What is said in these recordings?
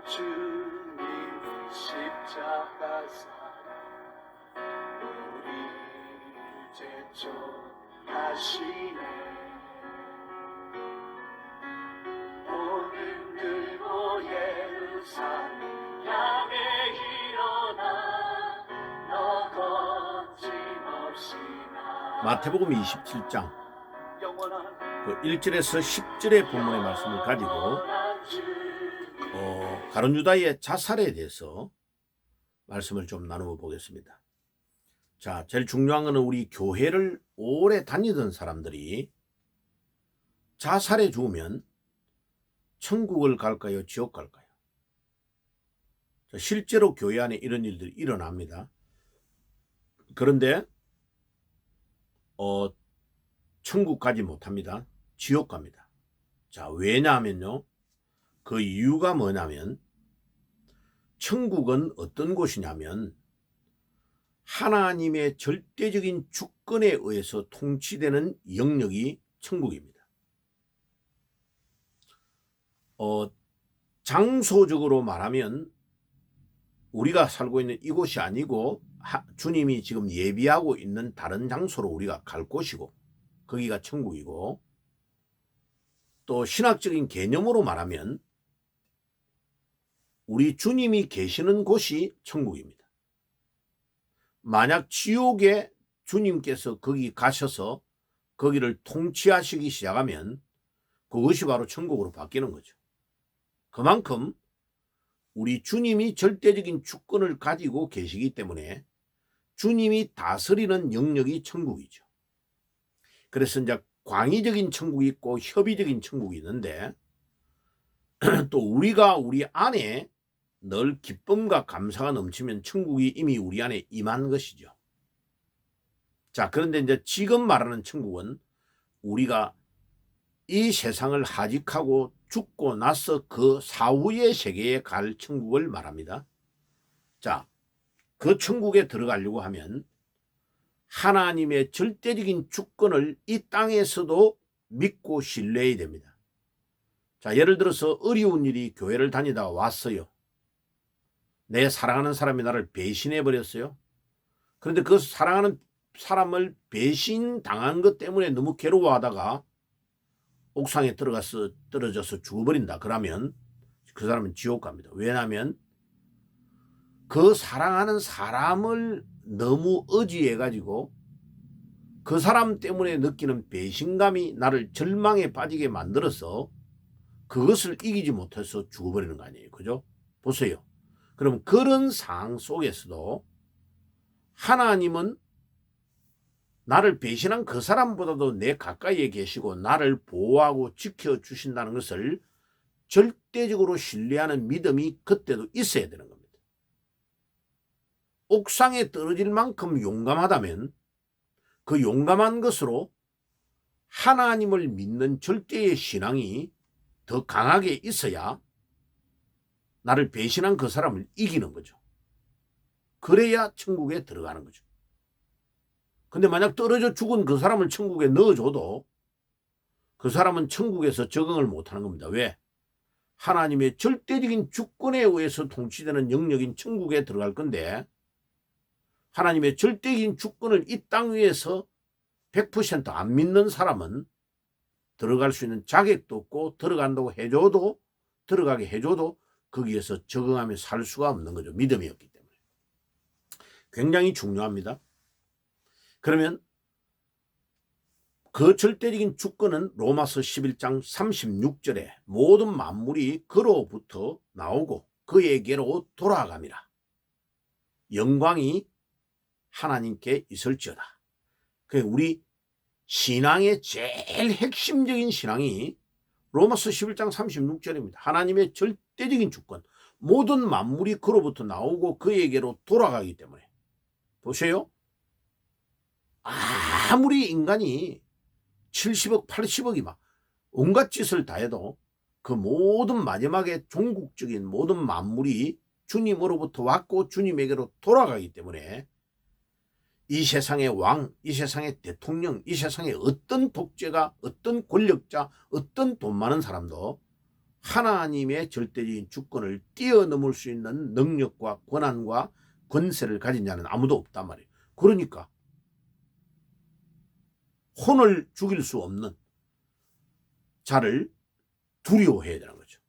주님 십자가 사랑 우리 제촉하시네. 오늘 들고 예루살렘 향해 일어나 너 거침없이 나. 마태복음 27장 그 1절에서 10절의 본문의 말씀을 가지고 가룟 유다의 자살에 대해서 말씀을 좀 나누어 보겠습니다. 자, 제일 중요한 것은 우리 교회를 오래 다니던 사람들이 자살해 죽으면 천국을 갈까요, 지옥 갈까요? 자, 실제로 교회 안에 이런 일들이 일어납니다. 그런데 천국 가지 못합니다. 지옥 갑니다. 자, 왜냐하면요, 그 이유가 뭐냐면, 천국은 어떤 곳이냐면 하나님의 절대적인 주권에 의해서 통치되는 영역이 천국입니다. 장소적으로 말하면 우리가 살고 있는 이곳이 아니고 주님이 지금 예비하고 있는 다른 장소로 우리가 갈 곳이고, 거기가 천국이고, 또 신학적인 개념으로 말하면 우리 주님이 계시는 곳이 천국입니다. 만약 지옥에 주님께서 거기 가셔서 거기를 통치하시기 시작하면 그것이 바로 천국으로 바뀌는 거죠. 그만큼 우리 주님이 절대적인 주권을 가지고 계시기 때문에 주님이 다스리는 영역이 천국이죠. 그래서 이제 광의적인 천국이 있고 협의적인 천국이 있는데, 또 우리가 우리 안에 늘 기쁨과 감사가 넘치면 천국이 이미 우리 안에 임한 것이죠. 자, 그런데 이제 지금 말하는 천국은 우리가 이 세상을 하직하고 죽고 나서 그 사후의 세계에 갈 천국을 말합니다. 자, 그 천국에 들어가려고 하면 하나님의 절대적인 주권을 이 땅에서도 믿고 신뢰해야 됩니다. 자, 예를 들어서 어려운 일이 교회를 다니다가 왔어요. 내 사랑하는 사람이 나를 배신해 버렸어요. 그런데 그 사랑하는 사람을 배신당한 것 때문에 너무 괴로워하다가 옥상에 떨어져서 죽어버린다. 그러면 그 사람은 지옥 갑니다. 왜냐하면 그 사랑하는 사람을 너무 의지해가지고 그 사람 때문에 느끼는 배신감이 나를 절망에 빠지게 만들어서 그것을 이기지 못해서 죽어버리는 거 아니에요. 그죠? 보세요. 그럼 그런 상황 속에서도 하나님은 나를 배신한 그 사람보다도 내 가까이에 계시고 나를 보호하고 지켜주신다는 것을 절대적으로 신뢰하는 믿음이 그때도 있어야 되는 겁니다. 옥상에 떨어질 만큼 용감하다면 그 용감한 것으로 하나님을 믿는 절대의 신앙이 더 강하게 있어야 나를 배신한 그 사람을 이기는 거죠. 그래야 천국에 들어가는 거죠. 근데 만약 떨어져 죽은 그 사람을 천국에 넣어줘도 그 사람은 천국에서 적응을 못하는 겁니다. 왜? 하나님의 절대적인 주권에 의해서 통치되는 영역인 천국에 들어갈 건데, 하나님의 절대적인 주권을 이 땅 위에서 100%안 믿는 사람은 들어갈 수 있는 자격도 없고, 들어간다고 해줘도, 들어가게 해줘도 거기에서 적응하며 살 수가 없는 거죠. 믿음이 없기 때문에. 굉장히 중요합니다. 그러면 그 절대적인 주권은 로마서 11장 36절에 모든 만물이 그로부터 나오고 그에게로 돌아갑니다. 영광이 하나님께 있을지어다. 우리 신앙의 제일 핵심적인 신앙이 로마서 11장 36절입니다. 하나님의 절대적인 주권, 모든 만물이 그로부터 나오고 그에게로 돌아가기 때문에. 보세요. 아무리 인간이 70억, 80억이 막 온갖 짓을 다 해도 그 모든 마지막에 종국적인 모든 만물이 주님으로부터 왔고 주님에게로 돌아가기 때문에 이 세상의 왕, 이 세상의 대통령, 이 세상의 어떤 독재가, 어떤 권력자, 어떤 돈 많은 사람도 하나님의 절대적인 주권을 뛰어넘을 수 있는 능력과 권한과 권세를 가진 자는 아무도 없단 말이에요. 그러니까 혼을 죽일 수 없는 자를 두려워해야 되는 거죠.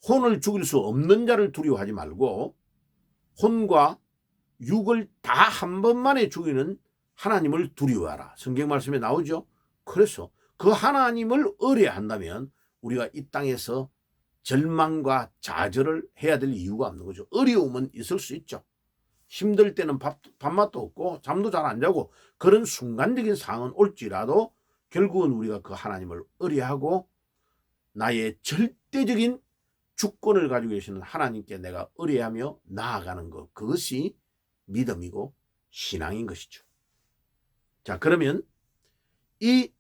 혼을 죽일 수 없는 자를 두려워하지 말고 혼과 육을 다 한 번만에 죽이는 하나님을 두려워하라. 성경 말씀에 나오죠. 그래서 그 하나님을 의뢰한다면 우리가 이 땅에서 절망과 좌절을 해야 될 이유가 없는 거죠. 어려움은 있을 수 있죠. 힘들 때는 밥맛도 없고 잠도 잘 안 자고 그런 순간적인 상황은 올지라도 결국은 우리가 그 하나님을 의뢰하고 나의 절대적인 주권을 가지고 계시는 하나님께 내가 의뢰하며 나아가는 것, 그것이 믿음이고 신앙인 것이죠. 자, 그러면 이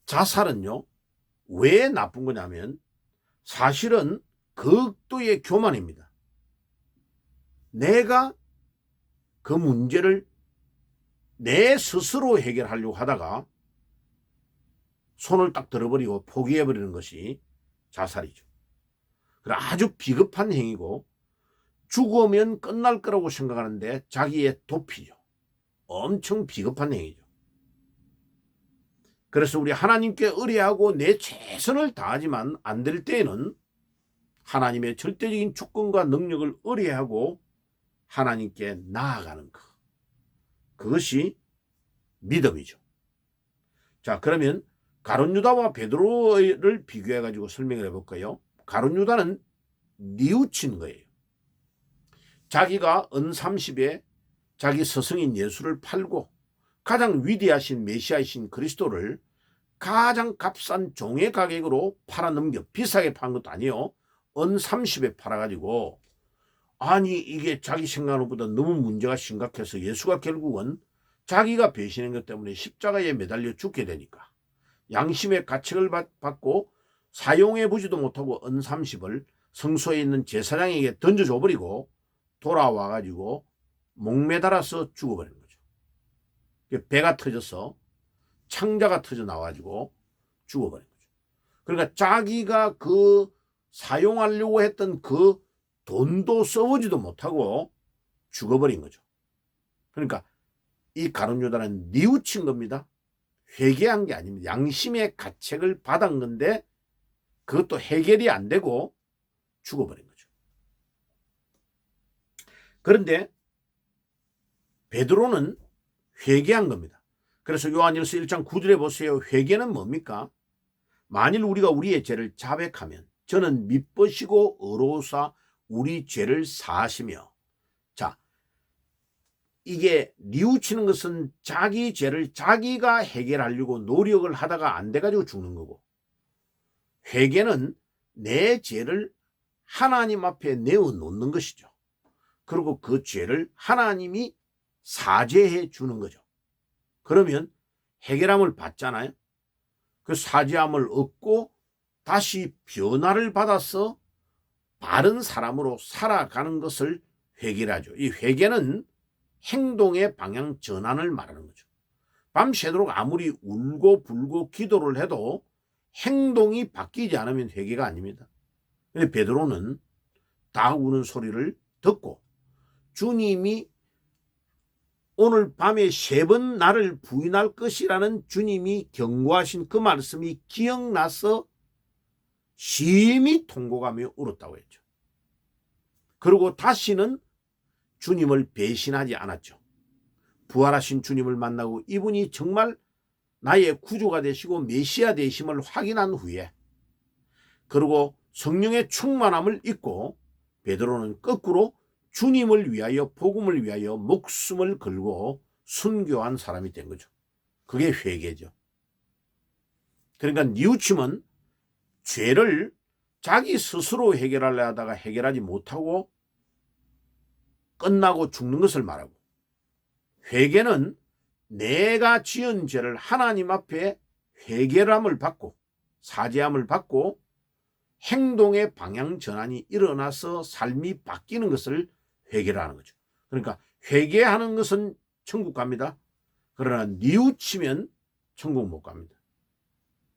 자살은요 왜 나쁜 거냐면 사실은 극도의 교만입니다. 내가 그 문제를 내 스스로 해결하려고 하다가 손을 딱 들어버리고 포기해버리는 것이 자살이죠. 아주 비겁한 행위고 죽으면 끝날 거라고 생각하는데 자기의 도피죠. 엄청 비겁한 행위죠. 그래서 우리 하나님께 의뢰하고 내 최선을 다하지만 안 될 때에는 하나님의 절대적인 주권과 능력을 의뢰하고 하나님께 나아가는 것. 그것이 믿음이죠. 자, 그러면 가룟 유다와 베드로를 비교해 가지고 설명을 해볼까요? 가룟 유다는 뉘우친 거예요. 자기가 은30에 자기 스승인 예수를 팔고 가장 위대하신 메시아이신 그리스도를 가장 값싼 종의 가격으로 팔아넘겨 비싸게 판 것도 아니에요. 은30에 팔아가지고 아니 이게 자기 생각보다 너무 문제가 심각해서 예수가 결국은 자기가 배신한 것 때문에 십자가에 매달려 죽게 되니까 양심의 가책을 받고 사용해 보지도 못하고 은30을 성소에 있는 제사장에게 던져줘 버리고 돌아와가지고 목매달아서 죽어버린 거죠. 배가 터져서 창자가 터져 나와가지고 죽어버린 거죠. 그러니까 자기가 그 사용하려고 했던 그 돈도 써보지도 못하고 죽어버린 거죠. 그러니까 이 가룟 유다는 뉘우친 겁니다. 회개한 게 아닙니다. 양심의 가책을 받은 건데 그것도 해결이 안 되고 죽어버린 거죠. 그런데 베드로는 회개한 겁니다. 그래서 요한일서 1장 9절에 보세요. 회개는 뭡니까? 만일 우리가 우리의 죄를 자백하면 저는 미쁘시고 의로우사 우리 죄를 사하시며. 자, 이게 뉘우치는 것은 자기 죄를 자기가 해결하려고 노력을 하다가 안 돼가지고 죽는 거고, 회개는 내 죄를 하나님 앞에 내어놓는 것이죠. 그리고 그 죄를 하나님이 사죄해 주는 거죠. 그러면 해결함을 받잖아요. 그 사죄함을 얻고 다시 변화를 받아서 바른 사람으로 살아가는 것을 회개하죠. 이 회개는 행동의 방향 전환을 말하는 거죠. 밤새도록 아무리 울고 불고 기도를 해도 행동이 바뀌지 않으면 회개가 아닙니다. 근데 베드로는 다 우는 소리를 듣고 주님이 오늘 밤에 3번 나를 부인할 것이라는 주님이 경고하신 그 말씀이 기억나서 심히 통곡하며 울었다고 했죠. 그리고 다시는 주님을 배신하지 않았죠. 부활하신 주님을 만나고 이분이 정말 나의 구주가 되시고 메시아 되심을 확인한 후에, 그리고 성령의 충만함을 잊고 베드로는 거꾸로 주님을 위하여 복음을 위하여 목숨을 걸고 순교한 사람이 된 거죠. 그게 회개죠. 그러니까 뉘우침은 죄를 자기 스스로 해결하려 하다가 해결하지 못하고 끝나고 죽는 것을 말하고, 회개는 내가 지은 죄를 하나님 앞에 회개함을 받고 사죄함을 받고 행동의 방향 전환이 일어나서 삶이 바뀌는 것을 회개하는 거죠. 그러니까 회개하는 것은 천국 갑니다. 그러나 뉘우치면 천국 못 갑니다.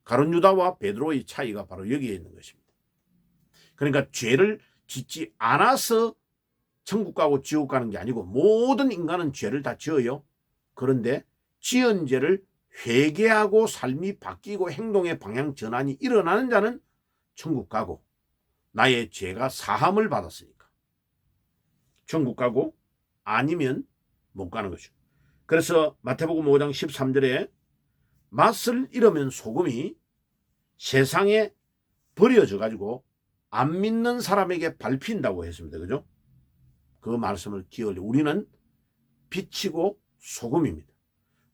가룟 유다와 베드로의 차이가 바로 여기에 있는 것입니다. 그러니까 죄를 짓지 않아서 천국 가고 지옥 가는 게 아니고 모든 인간은 죄를 다 지어요. 그런데 지은 죄를 회개하고 삶이 바뀌고 행동의 방향 전환이 일어나는 자는 천국 가고 나의 죄가 사함을 받았으니까 천국 가고 아니면 못 가는 거죠. 그래서 마태복음 5장 13절에 맛을 잃으면 소금이 세상에 버려져 가지고 안 믿는 사람에게 밟힌다고 했습니다. 그죠? 그 말씀을 기억해. 우리는 빛이고 소금입니다.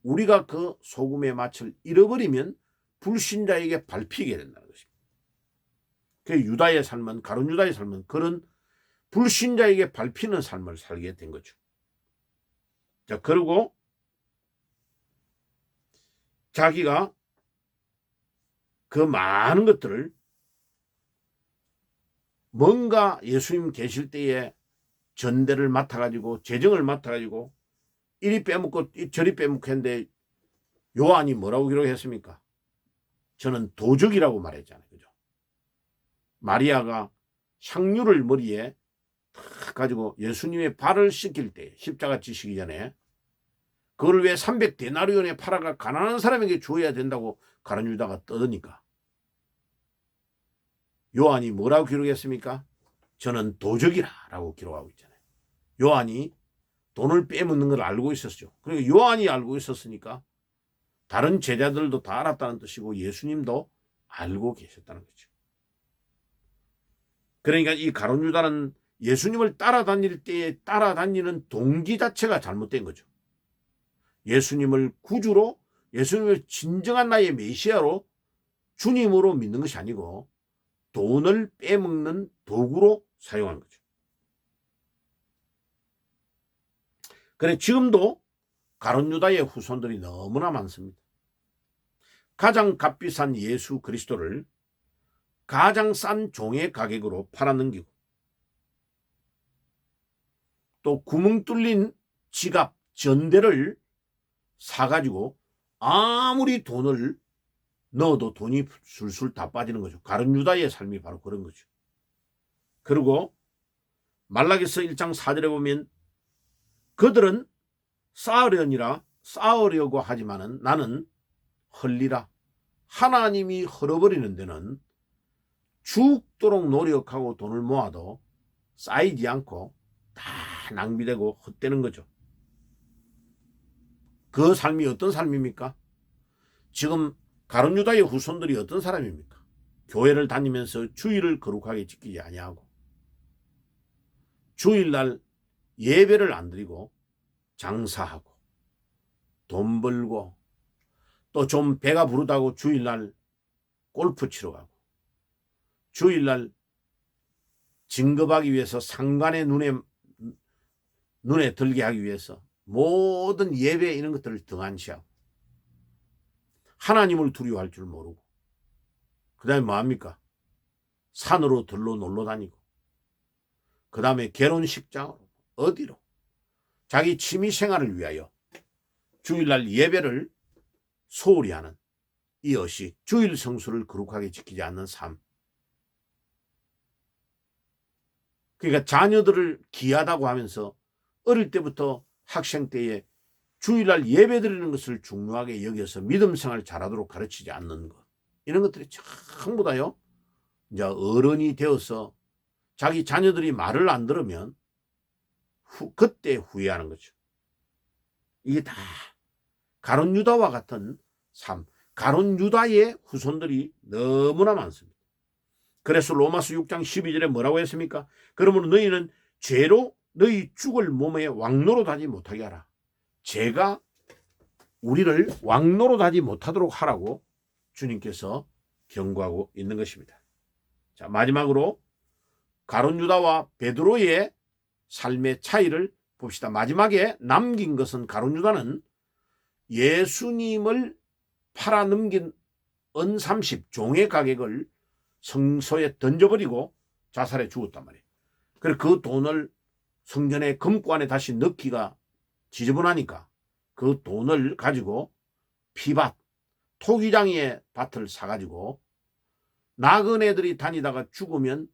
우리가 그 소금의 맛을 잃어버리면 불신자에게 밟히게 된다는 것입니다. 그 유다의 삶은, 가룟 유다의 삶은 그런 불신자에게 밟히는 삶을 살게 된 거죠. 자, 그리고 자기가 그 많은 것들을 뭔가 예수님 계실 때에 전대를 맡아가지고 재정을 맡아가지고 이리 빼먹고 저리 빼먹고 했는데 요한이 뭐라고 기록했습니까? 저는 도적이라고 말했잖아요. 그죠? 마리아가 향유를 머리에 탁 가지고 예수님의 발을 씻길 때 십자가 지시기 전에 그걸 왜 300데나리온에 팔아가 가난한 사람에게 주어야 된다고 가룟 유다가 떠드니까 요한이 뭐라고 기록했습니까? 저는 도적이라 라고 기록하고 있잖아요. 요한이 돈을 빼먹는 걸 알고 있었죠. 그러니까 요한이 알고 있었으니까 다른 제자들도 다 알았다는 뜻이고 예수님도 알고 계셨다는 거죠. 그러니까 이 가룟 유다는 예수님을 따라다닐 때에 따라다니는 동기 자체가 잘못된 거죠. 예수님을 구주로, 예수님을 진정한 나의 메시아로 주님으로 믿는 것이 아니고 돈을 빼먹는 도구로 사용한 거죠. 그래 지금도 가룟 유다의 후손들이 너무나 많습니다. 가장 값비싼 예수 그리스도를 가장 싼 종의 가격으로 팔아넘기고 또 구멍 뚫린 지갑 전대를 사가지고 아무리 돈을 넣어도 돈이 술술 다 빠지는 거죠. 가룟 유다의 삶이 바로 그런 거죠. 그리고 말라기서 1장 4절에 보면 그들은 쌓으려고 하지만은 나는 헐리라. 하나님이 헐어버리는 데는 죽도록 노력하고 돈을 모아도 쌓이지 않고 다 낭비되고 헛되는 거죠. 그 삶이 어떤 삶입니까? 지금 가룟 유다의 후손들이 어떤 사람입니까? 교회를 다니면서 주일을 거룩하게 지키지 아니하고 주일날 예배를 안 드리고 장사하고 돈 벌고 또 좀 배가 부르다고 주일날 골프 치러 가고 주일날 진급하기 위해서 상관의 눈에 들게 하기 위해서 모든 예배 이런 것들을 등한시하고 하나님을 두려워할 줄 모르고 그 다음에 뭐합니까? 산으로 들로 놀러 다니고 그 다음에 결혼식장으로 어디로 자기 취미생활을 위하여 주일날 예배를 소홀히 하는 이것이 주일 성수를 거룩하게 지키지 않는 삶. 그러니까 자녀들을 귀하다고 하면서 어릴 때부터 학생 때에 주일날 예배 드리는 것을 중요하게 여겨서 믿음 생활 잘하도록 가르치지 않는 것. 이런 것들이 전부 다요. 이제 어른이 되어서 자기 자녀들이 말을 안 들으면 그때 후회하는 거죠. 이게 다 가룟 유다와 같은 삶. 가룟 유다의 후손들이 너무나 많습니다. 그래서 로마서 6장 12절에 뭐라고 했습니까? 그러므로 너희는 죄로 너희 죽을 몸에 왕노릇하지 못하게 하라. 죄가 우리를 왕노릇하지 못하도록 하라고 주님께서 경고하고 있는 것입니다. 자, 마지막으로 가룟 유다와 베드로의 삶의 차이를 봅시다. 마지막에 남긴 것은 가룟 유다는 예수님을 팔아넘긴 은30 종의 가격을 성소에 던져버리고 자살해 죽었단 말이에요. 그래서 그 돈을 성전의 금관에 다시 넣기가 지저분하니까 그 돈을 가지고 피밭, 토기장이의 밭을 사가지고 나그네들이 다니다가 죽으면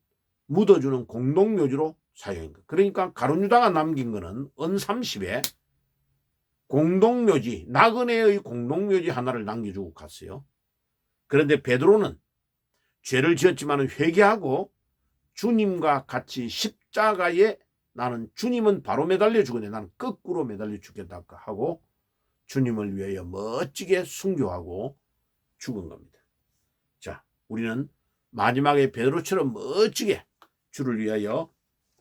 묻어주는 공동묘지로 사용한 거. 그러니까 가룟유다가 남긴 거는 은30에 공동묘지, 나그네의 공동묘지 하나를 남겨주고 갔어요. 그런데 베드로는 죄를 지었지만 회개하고 주님과 같이 십자가에 나는 주님은 바로 매달려 죽었네, 나는 거꾸로 매달려 죽겠다 하고 주님을 위하여 멋지게 순교하고 죽은 겁니다. 자, 우리는 마지막에 베드로처럼 멋지게 주를 위하여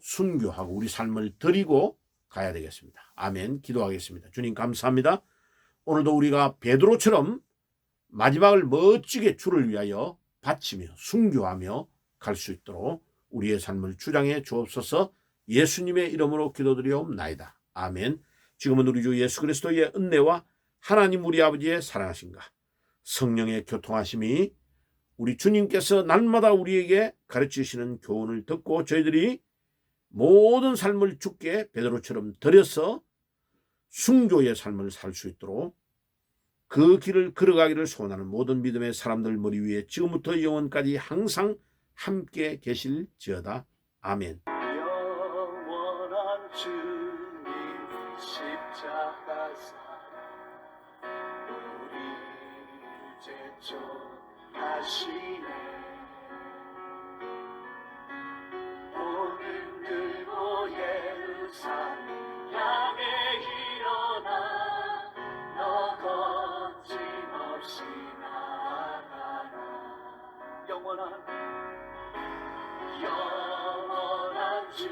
순교하고 우리 삶을 드리고 가야 되겠습니다. 아멘. 기도하겠습니다. 주님 감사합니다. 오늘도 우리가 베드로처럼 마지막을 멋지게 주를 위하여 바치며 순교하며 갈 수 있도록 우리의 삶을 주장해 주옵소서. 예수님의 이름으로 기도드리옵나이다. 아멘. 지금은 우리 주 예수 그리스도의 은혜와 하나님 우리 아버지의 사랑하심과 성령의 교통하심이 우리 주님께서 날마다 우리에게 가르치시는 교훈을 듣고 저희들이 모든 삶을 주께 베드로처럼 드려서 순교의 삶을 살 수 있도록 그 길을 걸어가기를 소원하는 모든 믿음의 사람들 머리 위에 지금부터 영원까지 항상 함께 계실지어다. 아멘. 영원한 주님 십자가 사랑 우리 죄 족하시네. 오늘 들고 예루살렘 향해 일어나 너 거침없이 나아가라. 영원한 주